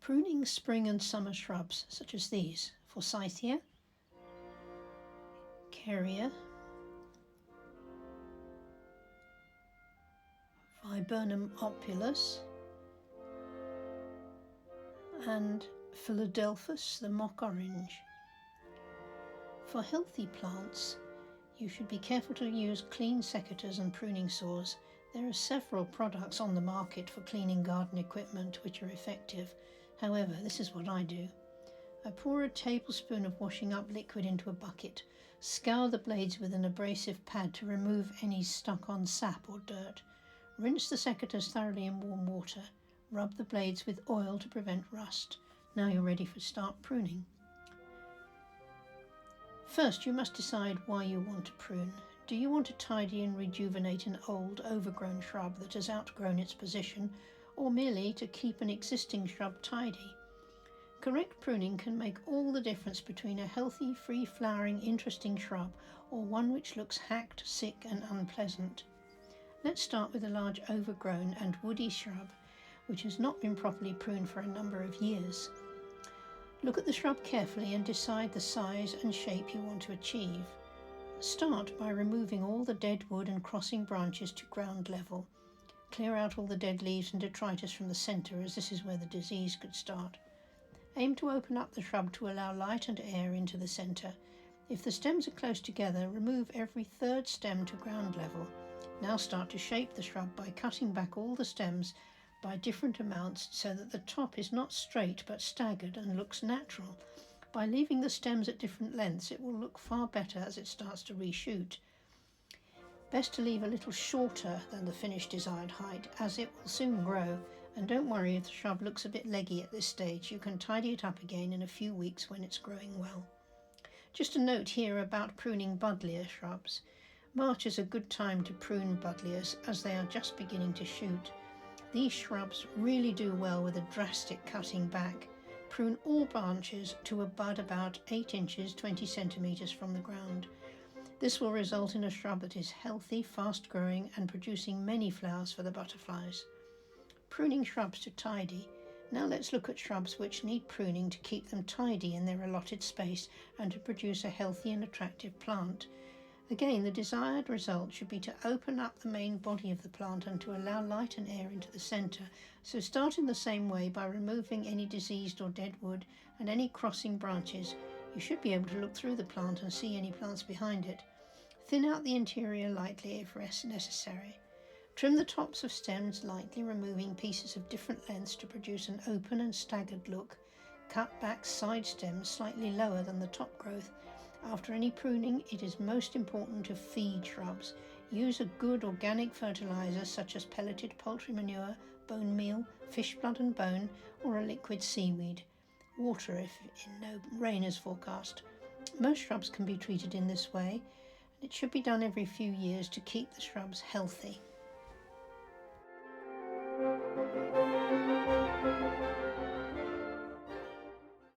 Pruning spring and summer shrubs such as these: Forsythia, Carrier, Viburnum opulus, and Philadelphus, the mock orange. For healthy plants, you should be careful to use clean secateurs and pruning saws. There are several products on the market for cleaning garden equipment which are effective. However, this is what I do. I pour a tablespoon of washing up liquid into a bucket, scour the blades with an abrasive pad to remove any stuck-on sap or dirt, rinse the secateurs thoroughly in warm water, rub the blades with oil to prevent rust. Now you're ready for start pruning. First, you must decide why you want to prune. Do you want to tidy and rejuvenate an old, overgrown shrub that has outgrown its position, or merely to keep an existing shrub tidy? Correct pruning can make all the difference between a healthy, free-flowering, interesting shrub or one which looks hacked, sick and unpleasant. Let's start with a large overgrown and woody shrub which has not been properly pruned for a number of years. Look at the shrub carefully and decide the size and shape you want to achieve. Start by removing all the dead wood and crossing branches to ground level. Clear out all the dead leaves and detritus from the centre, as this is where the disease could start. Aim to open up the shrub to allow light and air into the centre. If the stems are close together, remove every third stem to ground level. Now start to shape the shrub by cutting back all the stems by different amounts so that the top is not straight but staggered and looks natural. By leaving the stems at different lengths, it will look far better as it starts to reshoot. Best to leave a little shorter than the finished desired height, as it will soon grow, and don't worry if the shrub looks a bit leggy at this stage. You can tidy it up again in a few weeks when it's growing well. Just a note here about pruning buddleia shrubs. March is a good time to prune buddleias as they are just beginning to shoot. These shrubs really do well with a drastic cutting back. Prune all branches to a bud about 8 inches, 20 centimetres from the ground. This will result in a shrub that is healthy, fast growing and producing many flowers for the butterflies. Pruning shrubs to tidy. Now let's look at shrubs which need pruning to keep them tidy in their allotted space and to produce a healthy and attractive plant. Again, the desired result should be to open up the main body of the plant and to allow light and air into the centre. So start in the same way by removing any diseased or dead wood and any crossing branches. You should be able to look through the plant and see any plants behind it. Thin out the interior lightly if necessary. Trim the tops of stems lightly, removing pieces of different lengths to produce an open and staggered look. Cut back side stems slightly lower than the top growth. After any pruning, it is most important to feed shrubs. Use a good organic fertilizer such as pelleted poultry manure, bone meal, fish blood and bone, or a liquid seaweed. Water if no rain is forecast. Most shrubs can be treated in this way, and it should be done every few years to keep the shrubs healthy.